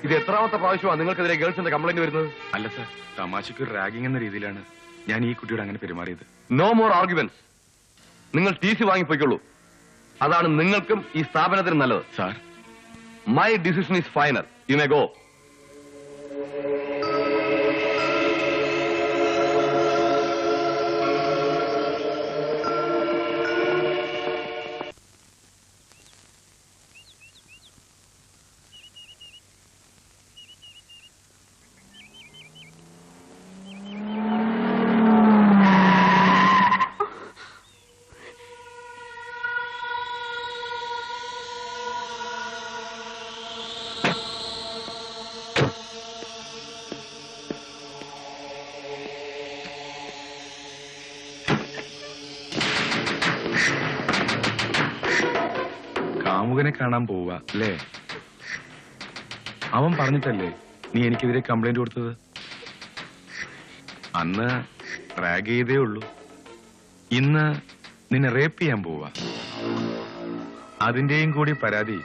ഇത് എത്രാമത്തെ പ്രാവശ്യമാണ് നിങ്ങൾക്കെതിരെ ഗേൾസിന്റെ കംപ്ലൈന്റ് വരുന്നത്? അല്ല സർ, തമാശക്ക് റാഗിംഗ് എന്ന രീതിയിലാണ് ഞാൻ ഈ കുട്ടിയോട് അങ്ങനെ പെരുമാറിയത്. No more arguments. നിങ്ങൾ TC വാങ്ങിപ്പോയിക്കോളൂ. അതാണ് നിങ്ങൾക്കും ഈ സ്ഥാപനത്തിനും നല്ലത്. Sir, my decision is final. You may go. കാമുകനെ കാണാൻ പോവുക അല്ലേ? അവൻ പറഞ്ഞിട്ടല്ലേ നീ എനിക്കെതിരെ കംപ്ലൈന്റ് കൊടുത്തത്? അന്ന് റാഗ് ചെയ്തേ ഉള്ളൂ. ഇന്ന് നിന്നെ റേപ്പ് ചെയ്യാൻ പോവുക. അതിന്റെയും കൂടി പരാതി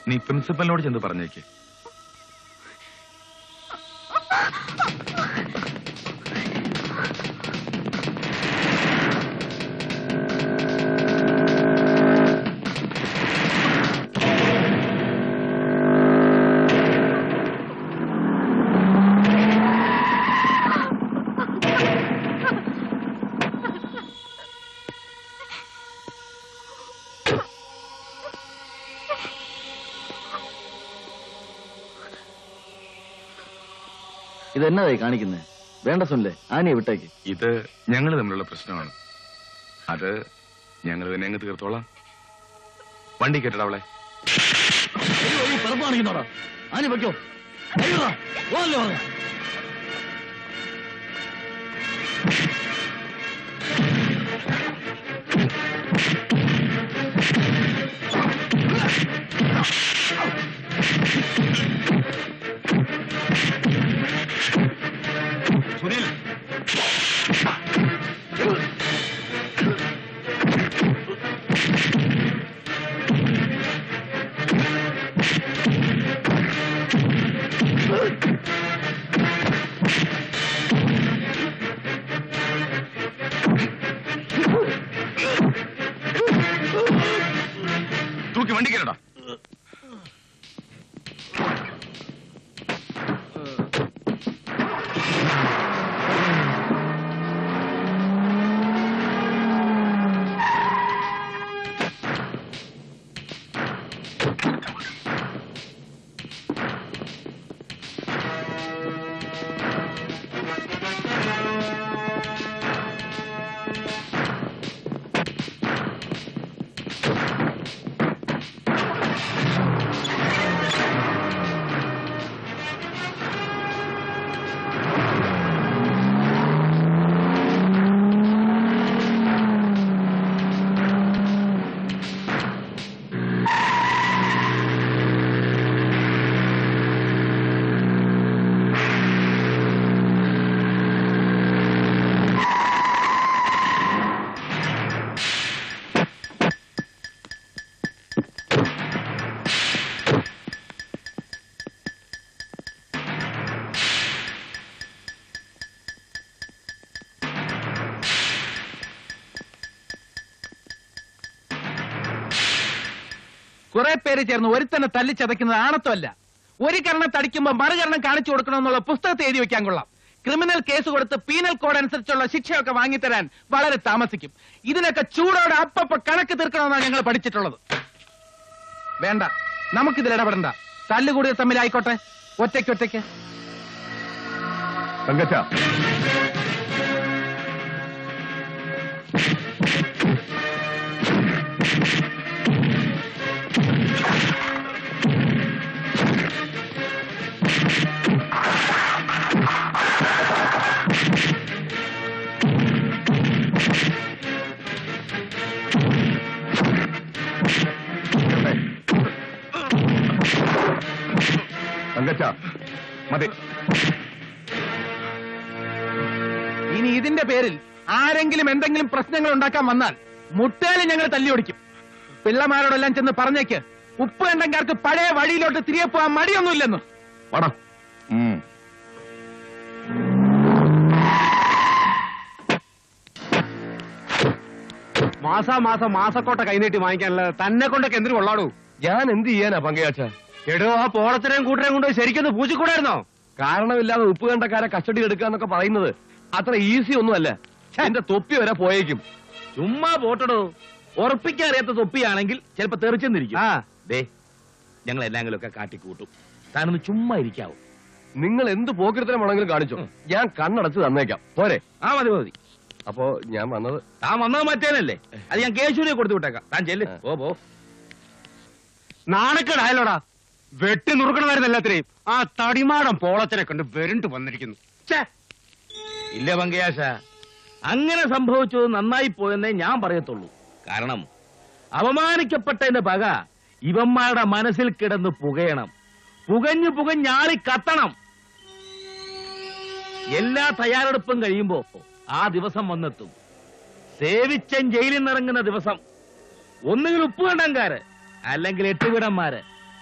നീ പ്രിൻസിപ്പലിനോട് ചെന്ന് പറഞ്ഞേക്ക്. ഇതെന്നതായി കാണിക്കുന്നത്? വേണ്ട സുനിലെ, ആനയെ വിട്ടേക്ക്. ഇത് ഞങ്ങൾ തമ്മിലുള്ള പ്രശ്നമാണ്. അത് ഞങ്ങൾ തന്നെ അങ്ങ് തീർത്തോളാം. വണ്ടി കേട്ടടാ അവളെ. പിറപ്പാണിക്കുന്നോടാ, ആന വെക്കോ. സുനിൽ, തൂക്കി വണ്ടി കേട്ടടാ. കുറെ പേര് ചേർന്ന് ഒരുത്തന്നെ തല്ലിച്ചതയ്ക്കുന്നത് ആണത്വമല്ല. ഒരു കരണം തടിക്കുമ്പോ മറുകരണം കാണിച്ചു കൊടുക്കണമെന്നുള്ള പുസ്തകത്തെ എഴുതി വെക്കാൻ കൊള്ളാം. ക്രിമിനൽ കേസ് കൊടുത്ത് പീനൽ കോഡ് അനുസരിച്ചുള്ള ശിക്ഷയൊക്കെ വാങ്ങിത്തരാൻ വളരെ താമസിക്കും. ഇതിനൊക്കെ ചൂടോടെ അപ്പപ്പ കണക്ക് തീർക്കണമെന്നാണ് ഞങ്ങൾ പഠിച്ചിട്ടുള്ളത്. വേണ്ട, നമുക്കിതിൽ ഇടപെടണ്ട. തല്ലുകൂടിയ തമ്മിലായിക്കോട്ടെ, ഒറ്റയ്ക്കൊറ്റയ്ക്ക്. തങ്കച്ച, തങ്കച്ച, മതി. ഇനി ഇതിന്റെ പേരിൽ ആരെങ്കിലും എന്തെങ്കിലും പ്രശ്നങ്ങൾ ഉണ്ടാക്കാൻ വന്നാൽ മുട്ടേലും ഞങ്ങൾ തല്ലിയൊടിക്കും. പിള്ളമാരോടെല്ലാം ചെന്ന് പറഞ്ഞേക്ക്, ഉപ്പ് കണ്ടങ്കാർക്ക് പഴയ വഴിയിലോട്ട് തിരികെ പോകാൻ മടിയൊന്നുമില്ലെന്ന്. വാടാ. മാസാമാസം മാസക്കോട്ട കൈനീട്ടി വാങ്ങിക്കാനല്ല തന്നെ കൊണ്ടൊക്കെ എന്തിനു കൊള്ളാടൂ? ഞാൻ എന്ത് ചെയ്യാനാ പങ്കയാച്ച? എടോ, ആ പോളത്തിനെയും കൂട്ടരെയും കൊണ്ട് ശരിക്കൊന്ന് പൂച്ചിക്കൂടായിരുന്നോ? കാരണമില്ലാതെ ഉപ്പ് കണ്ടക്കാരെ കസ്റ്റഡി എടുക്കുക എന്നൊക്കെ പറയുന്നത് അത്ര ഈസി ഒന്നുമല്ല. എന്റെ തൊപ്പി വരെ പോയേക്കും. ചുമ്മാ പോട്ടടോ. ഉറപ്പിക്കാൻ അറിയാത്ത തൊപ്പിയാണെങ്കിൽ ചിലപ്പോ തെറിച്ചെന്നിരിക്കും. ദേ, ഞങ്ങൾ എല്ലാങ്കിലും ഒക്കെ കാട്ടിക്കൂട്ടും. താനൊന്ന് ചുമ്മാ ഇരിക്കാവൂ. നിങ്ങൾ എന്ത് പോക്കിരത്തിനെ വേണമെങ്കിലും കാണിച്ചോ, ഞാൻ കണ്ണടച്ച് തന്നേക്കാം. പോരെ? മതി മതി. അപ്പോ ഞാൻ വന്നത് താൻ വന്നത് മറ്റേനല്ലേ? അത് ഞാൻ കേശൂരിയെ കൊടുത്തു വിട്ടേക്കാം. താൻ ചെല്ല്. പോ. നാണക്കേടായാലോടാ. വെട്ടി നുറുക്കണമായിരുന്നു എല്ലാത്തിനെയും. ആ തടിമാടം പോളത്തിനെ കണ്ട് വെരുണ്ട് വന്നിരിക്കുന്നു. ഇല്ല പങ്കയാശ, അങ്ങനെ സംഭവിച്ചത് നന്നായി പോയെന്നേ ഞാൻ പറയത്തുള്ളൂ. കാരണം അവമാനിക്കപ്പെട്ടതിന്റെ പക ഇവന്മാരുടെ മനസ്സിൽ കിടന്ന് പുകയണം. പുകഞ്ഞാളി കത്തണം. എല്ലാ തയ്യാറെടുപ്പും കഴിയുമ്പോ ആ ദിവസം വന്നെത്തും. സേവിച്ചൻ ജയിലിൽ നിന്നിറങ്ങുന്ന ദിവസം. ഒന്നുകിൽ ഉപ്പുകണ്ടങ്കാര്, അല്ലെങ്കിൽ എട്ടുവിടന്മാര്.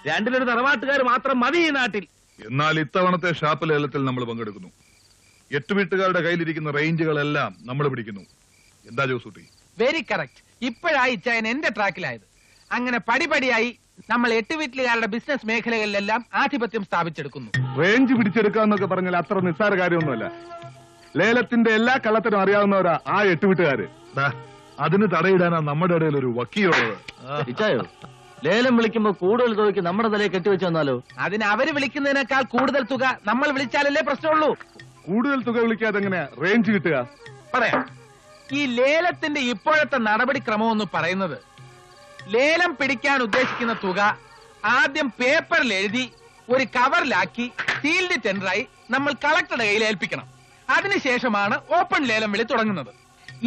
രണ്ടിലൊരു തറവാട്ടുകാർ മാത്രം മതി ഈ നാട്ടിൽ. എന്നാൽ ഇത്തവണത്തെ ഷാപ്പ് ലേലത്തിൽ നമ്മൾ പങ്കെടുക്കുന്നു. 8 വീട്ടുകാരുടെ കയ്യിലിരിക്കുന്ന റേഞ്ചുകളെല്ലാം നമ്മൾ പിടിക്കുന്നു. എന്താ ജോസൂട്ടി? Very correct. ഇപ്പോഴായി ഇച്ചായൻ എന്റെ ട്രാക്കിലായത്. അങ്ങനെ പടിപടിയായി നമ്മൾ 8 വീട്ടിലുകാരുടെ ബിസിനസ് മേഖലകളിലെല്ലാം ആധിപത്യം സ്ഥാപിച്ചെടുക്കുന്നു. റേഞ്ച് പിടിച്ചെടുക്കാന്നൊക്കെ പറഞ്ഞാൽ അത്ര നിസ്സാര കാര്യമൊന്നുമല്ല. ലേലത്തിന്റെ എല്ലാ കള്ളത്തിനും അറിയാവുന്നവരാ ആ 8 വീട്ടുകാര്. അതിന് തടയിടാനാ നമ്മുടെ ഇടയിൽ ഒരു വക്കീലുള്ളത്. ഇച്ചായോ, ലേലം വിളിക്കുമ്പോ കൂടുതൽ തുകയ്ക്ക് നമ്മുടെ തലയിൽ കെട്ടിവെച്ച് വന്നാലോ? അതിന് അവര് വിളിക്കുന്നതിനേക്കാൾ കൂടുതൽ തുക നമ്മൾ വിളിച്ചാലല്ലേ പ്രശ്നമുള്ളൂ. കൂടുതൽ തുക വിളിക്കാതെ എങ്ങനെ റേഞ്ച് കിട്ടുക? പറയാം. ഈ ലേലത്തിന്റെ ഇപ്പോഴത്തെ നടപടിക്രമം എന്ന് പറയുന്നത്, ലേലം പിടിക്കാൻ ഉദ്ദേശിക്കുന്ന തുക ആദ്യം പേപ്പറിൽ എഴുതി ഒരു കവറിലാക്കി സീൽഡ് ടെൻഡറായി നമ്മൾ കളക്ടറുടെ കയ്യിൽ ഏൽപ്പിക്കണം. അതിനുശേഷമാണ് ഓപ്പൺ ലേലം വിളി തുടങ്ങുന്നത്.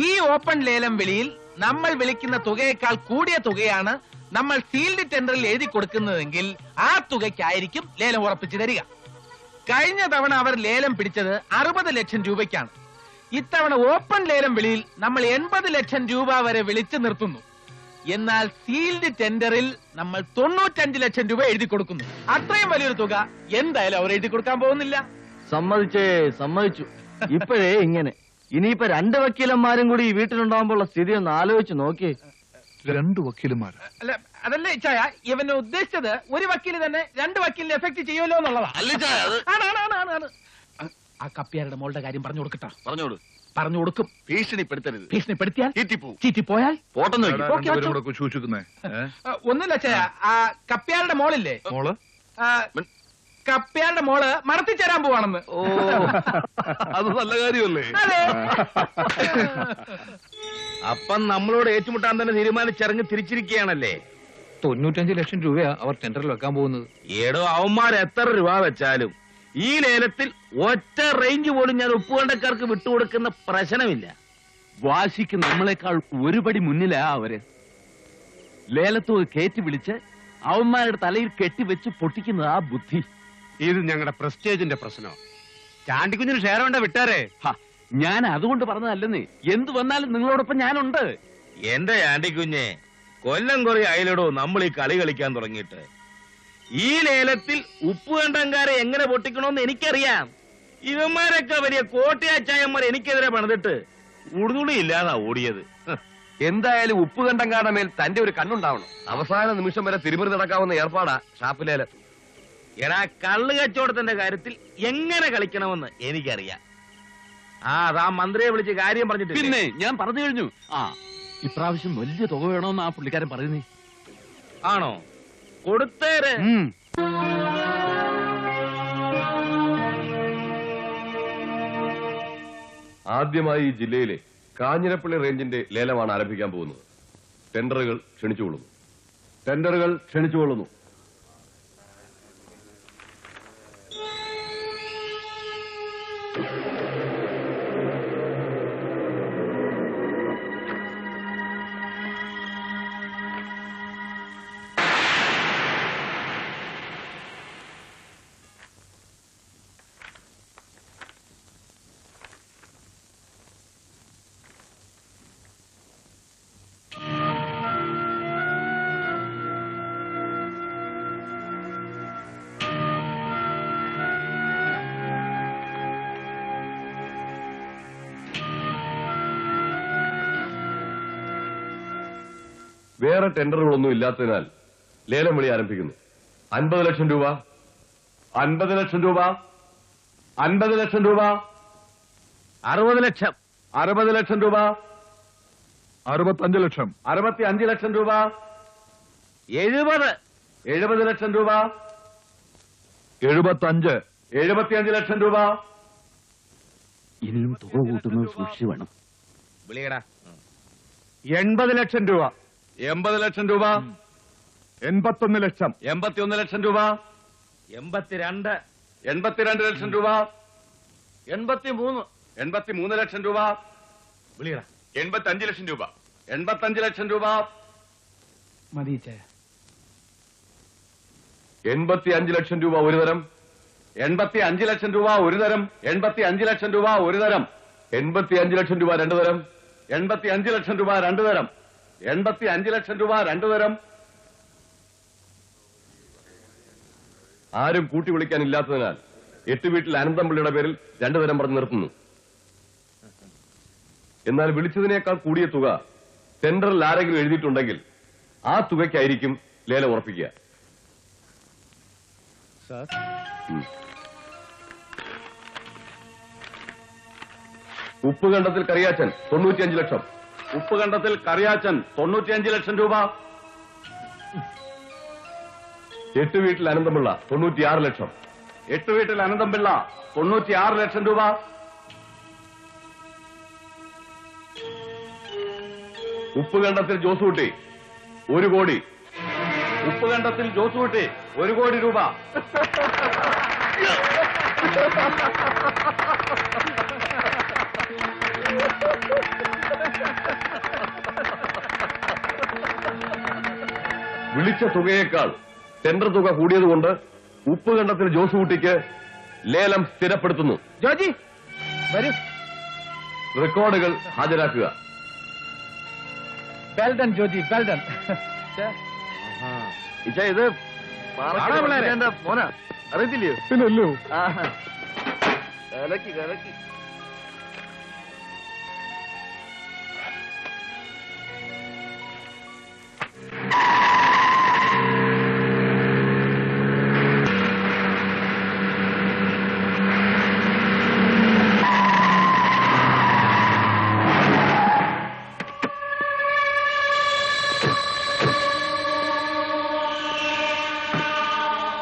ഈ ഓപ്പൺ ലേലം വിളിയിൽ നമ്മൾ വിളിക്കുന്ന തുകയേക്കാൾ കൂടിയ തുകയാണ് നമ്മൾ സീൽഡ് ടെൻഡറിൽ എഴുതി കൊടുക്കുന്നതെങ്കിൽ ആ തുകയ്ക്കായിരിക്കും ലേലം ഉറപ്പിച്ചു തരിക. കഴിഞ്ഞ തവണ അവർ ലേലം പിടിച്ചത് 60 ലക്ഷം രൂപയ്ക്കാണ്. ഇത്തവണ ഓപ്പൺ ലേലം വിളിയിൽ നമ്മൾ 80 ലക്ഷം രൂപ വരെ വിളിച്ചു നിർത്തുന്നു. എന്നാൽ സീൽഡ് ടെൻഡറിൽ നമ്മൾ 95 ലക്ഷം രൂപ എഴുതി കൊടുക്കുന്നു. അത്രയും വലിയൊരു തുക എന്തായാലും അവർ എഴുതി കൊടുക്കാൻ പോകുന്നില്ല. സമ്മതിച്ചു. ഇപ്പോഴേ ഇങ്ങനെ. ഇനിയിപ്പോ 2 വക്കീലന്മാരും കൂടി ഈ വീട്ടിലുണ്ടാകുമ്പോഴുള്ള സ്ഥിതി ഒന്ന് ആലോചിച്ച് നോക്കിയേ. 2 വക്കീലുമാര്? അല്ല, അതല്ല ഇച്ചായ, ഇവന് ഉദ്ദേശിച്ചത് ഒരു വക്കീല് തന്നെ 2 വക്കീലിനെ എഫക്ട് ചെയ്യുമല്ലോ എന്നുള്ളതാണ്. ആ കപ്പ്യാരുടെ മോളുടെ കാര്യം പറഞ്ഞു കൊടുക്കട്ടാ. പറഞ്ഞു കൊടുക്കും. ഭീഷണിപ്പെടുത്തിയാൽ ചീറ്റിപ്പോയാൽ സൂക്ഷിക്കുന്നേ. ഒന്നുമില്ല ചായ. ആ കപ്പ്യാരുടെ മോളില്ലേ, മോള് കപ്പ്യാരുടെ മോള് മറത്തി ചേരാൻ പോവാണെന്ന്. അത് നല്ല കാര്യമല്ലേ? അതെ. അപ്പം നമ്മളോട് ഏറ്റുമുട്ടാൻ തന്നെ തീരുമാനിച്ചിറങ്ങി തിരിച്ചിരിക്കുകയാണല്ലേ? 95 ലക്ഷം രൂപയാ അവർ ടെൻഡറിൽ വെക്കാൻ പോകുന്നത്. ഏടോ, അവന്മാർ എത്ര രൂപ വെച്ചാലും ഈ ലേലത്തിൽ ഒറ്റ റേഞ്ച് പോലും ഞാൻ ഉപ്പുകണ്ടക്കാർക്ക് വിട്ടുകൊടുക്കുന്ന പ്രശ്നമില്ല. വാശിക്ക് നമ്മളെക്കാൾ ഒരുപടി മുന്നിലാ അവര്. ലേലത്തുക കയറ്റി വിളിച്ച് അവന്മാരുടെ തലയിൽ കെട്ടിവെച്ച് പൊട്ടിക്കുന്നത് ആ ബുദ്ധി. ഇത് ഞങ്ങളുടെ പ്രസ്റ്റേജിന്റെ പ്രശ്നം. ചാണ്ടിക്കുഞ്ഞിന് ഷെയർ വേണ്ട വിട്ടാരേ. ഞാൻ അതുകൊണ്ട് പറഞ്ഞതല്ലെന്നേ. എന്തു വന്നാലും നിങ്ങളോടൊപ്പം ഞാനുണ്ട്. എന്റെ ആണ്ടിക്കുഞ്ഞെ, കൊല്ലം കുറെ അയലിടോ നമ്മൾ ഈ കളി കളിക്കാൻ തുടങ്ങിയിട്ട്. ഈ ലേലത്തിൽ ഉപ്പുകണ്ടങ്കാരെ എങ്ങനെ പൊട്ടിക്കണമെന്ന് എനിക്കറിയാം. ഇവന്മാരൊക്കെ വലിയ കോട്ടയാച്ചായന്മാർ എനിക്കെതിരെ പണിതിട്ട് ഉടുതുളി ഇല്ലാതാ ഓടിയത്. എന്തായാലും ഉപ്പ് കണ്ടങ്കാരുടെ മേൽ തന്റെ ഒരു കണ്ണുണ്ടാവണം. അവസാന നിമിഷം വരെ തിരുമറി നടക്കാവുന്ന ഏർപ്പാടാ ഷാപ്പിലേലം. എടാ, കള്ള് കച്ചവടത്തിന്റെ കാര്യത്തിൽ എങ്ങനെ കളിക്കണമെന്ന് എനിക്കറിയാം. അതാ മന്ത്രിയെ വിളിച്ച് കാര്യം പറഞ്ഞിട്ട്. പിന്നെ ഞാൻ പറഞ്ഞു കഴിഞ്ഞു. ഇപ്രാവശ്യം വലിയ തുക വേണമെന്ന് ആ പുള്ളിക്കാരൻ പറയുന്നേ. ആണോ? കൊടുത്തേര്. ആദ്യമായി ഈ ജില്ലയിലെ കാഞ്ഞിരപ്പള്ളി റേഞ്ചിന്റെ ലേലമാണ് ആരംഭിക്കാൻ പോകുന്നത്. ടെൻഡറുകൾ ക്ഷണിച്ചുകൊള്ളുന്നു. വേറെ ടെൻഡറുകളൊന്നും ഇല്ലാത്തതിനാൽ ലേലം വിളി ആരംഭിക്കുന്നു. 50 ലക്ഷം രൂപ, 50 ലക്ഷം രൂപ, 50 ലക്ഷം രൂപ, 60 ലക്ഷം, 60 ലക്ഷം രൂപ, 65 ലക്ഷം, 65 ലക്ഷം രൂപ, 70, 70 ലക്ഷം രൂപ, 75, 75 ലക്ഷം രൂപ, ഇനിയും തുക കൂട്ടുന്നത് സൂക്ഷിച്ചു വേണം. വിളിയടാ. 80 ലക്ഷം രൂപ, 80 ലക്ഷം രൂപ, 81 ലക്ഷം, 81 ലക്ഷം രൂപ, 82, 82 ലക്ഷം രൂപ, 83, 83 ലക്ഷം രൂപ, വിളിയടാ. 85 ലക്ഷം രൂപ, 85 ലക്ഷം രൂപ, മതിച്ചേ. 85 ലക്ഷം രൂപ ഒരു തരം, 85 ലക്ഷം രൂപ ഒരു തരം, 85 ലക്ഷം രൂപ ഒരു തരം, 85 ലക്ഷം രൂപ രണ്ടു തരം, 85 ലക്ഷം രൂപ രണ്ടു തരം, 85 ലക്ഷം രൂപ രണ്ടു തരം. ആരും കൂട്ടി വിളിക്കാനില്ലാത്തതിനാൽ 8 വീട്ടിൽ അനന്തംപിള്ളിയുടെ പേരിൽ രണ്ടു തരം പറഞ്ഞു നിർത്തുന്നു. എന്നാൽ വിളിച്ചതിനേക്കാൾ കൂടിയ തുക ടെൻഡറിൽ ആരെങ്കിലും എഴുതിയിട്ടുണ്ടെങ്കിൽ ആ തുകയ്ക്കായിരിക്കും ലേലം ഉറപ്പിക്കുക. ഉപ്പുകണ്ടത്തിൽ കറിയാച്ചൻ 95 ലക്ഷം, ഉപ്പുകണ്ടത്തിൽ കറിയാച്ചൻ 95 ലക്ഷം രൂപ. 8 വീട്ടിൽ അനന്തപിള്ള 96 ലക്ഷം, 8 വീട്ടിൽ അനന്തപിള്ള 96 ലക്ഷം രൂപ. ഉപ്പുകണ്ടത്തിൽ ജോസൂട്ടി 1 കോടി, ഉപ്പുകണ്ടത്തിൽ ജോസൂട്ടി 1 കോടി രൂപ. വിളിച്ച തുകയേക്കാൾ ടെൻഡർ തുക കൂടിയതുകൊണ്ട് ഉപ്പുകണ്ടത്തിൽ ജോസൂട്ടിക്ക് ലേലം സ്ഥിരപ്പെടുത്തുന്നു. ജോജി വരൂ. റെക്കോർഡുകൾ ഹാജരാക്കുക. Well done Joji, well done. ഇത് പാറക്കട മോനാ, അറിയത്തില്ലയോ? പിന്നല്ലോ. കലക്കി കലക്കി.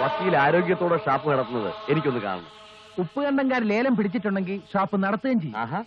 വക്കീൽ ആരോഗ്യത്തോടെ ഷാപ്പ് നടത്തുന്നത് എനിക്കൊന്ന് കാണണം. ഉപ്പുകണ്ടംകാർ ലേലം പിടിച്ചിട്ടുണ്ടെങ്കിൽ ഷോപ്പ് നടത്തുകയും ചെയ്യും. ആഹാ.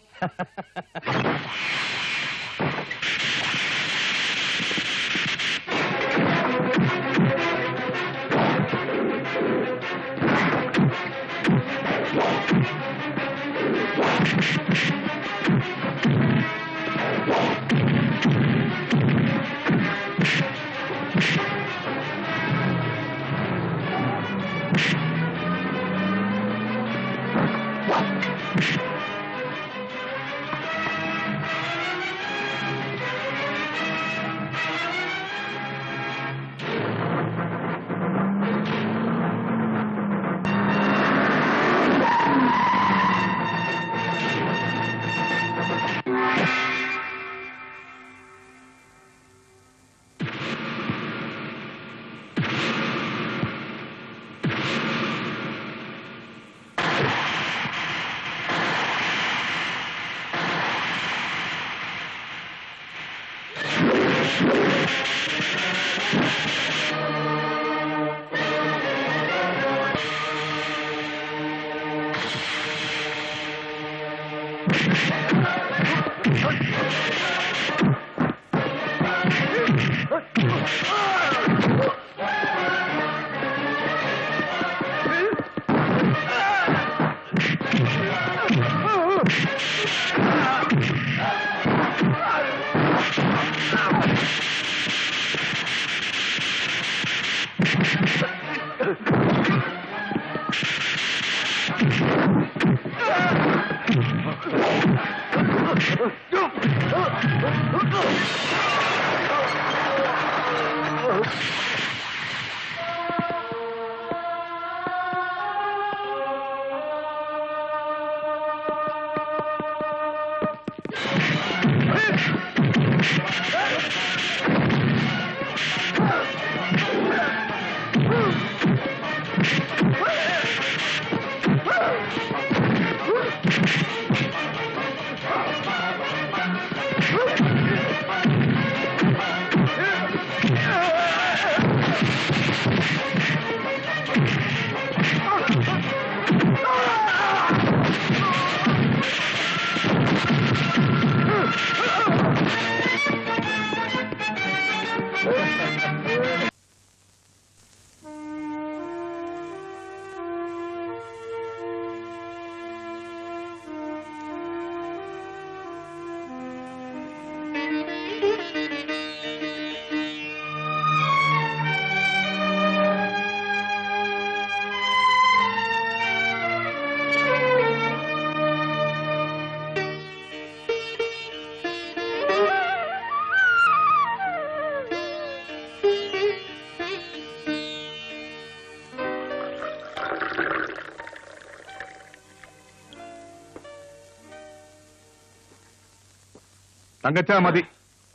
തങ്കച്ചാ മതി.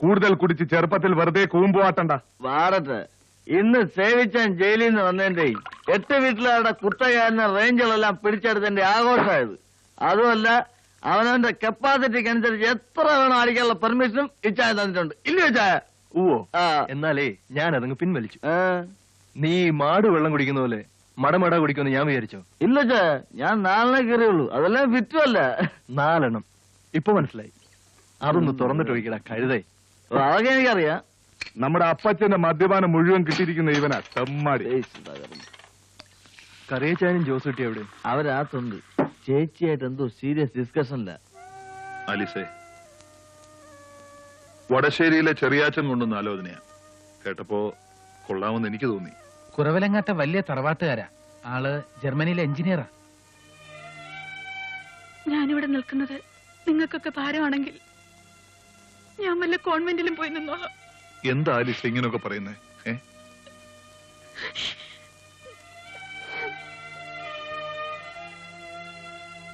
കൂടുതൽ കുടിച്ച് ചെറുപ്പത്തിൽ വെറുതെ കൂമ്പുവാട്ടണ്ട. വാറട്ടെ, ഇന്ന് സേവിച്ചാൻ ജയിലിൽ നിന്ന് വന്നതിന്റെ 8 വീട്ടിലാരുടെ കുത്തകാരന റേഞ്ചുകളെല്ലാം പിടിച്ചെടുത്തതിന്റെ ആഘോഷമായത്. അതുമല്ല, അവനവന്റെ കപ്പാസിറ്റിക്ക് അനുസരിച്ച് എത്ര വേണം അടിക്കാനുള്ള പെർമിഷനും ഇച്ചായ തന്നിട്ടുണ്ട്. ഇല്ലയോ ചായ? ഓ ആ. എന്നാലേ ഞാൻ അതങ്ങ് പിൻവലിച്ചു. നീ മാട് വെള്ളം കുടിക്കുന്ന പോലെ മടമട കുടിക്കുമെന്ന് ഞാൻ വിചാരിച്ചോ? ഇല്ല ചായ, ഞാൻ 4 കയറിയുള്ളൂ. അതെല്ലാം വിറ്റുമല്ല. 4 എണ്ണം ഇപ്പൊ മനസ്സിലായി. അതൊന്ന് തുറന്നിട്ട് ഒഴിക്കടാ കഴുതേ. അതൊക്കെ എനിക്കറിയാം. നമ്മുടെ അപ്പച്ചന്റെ മദ്യപാനം മുഴുവൻ കിട്ടിയിരിക്കുന്ന ഇവനാ തെമ്മാടി. കറിയച്ചാനും ജോസ് കിട്ടി എവിടെ? അവരാത്തുണ്ട്. ചേച്ചിയായിട്ട് എന്തോ സീരിയസ് ഡിസ്കഷനില്ല. ആലിസേ, വടശ്ശേരിയിലെ ചെറിയാച്ചൻ കൊണ്ടുവന്ന ആലോചനയാ. കേട്ടപ്പോ കൊള്ളാമെന്ന് എനിക്ക് തോന്നി. കുറവിലങ്ങാത്ത വലിയ തറവാട്ടുകാരാ. ആള് ജർമ്മനിയിലെ എഞ്ചിനീയറാ. ഞാനിവിടെ നിൽക്കുന്നത് നിങ്ങൾക്കൊക്കെ ഭാരമാണെങ്കിൽ ഞാൻ വല്ല കോൺവെന്റിലും പോയി നിന്നോളാം. എന്താ ആലിസ് ഇങ്ങനെയൊക്കെ പറയുന്നേ?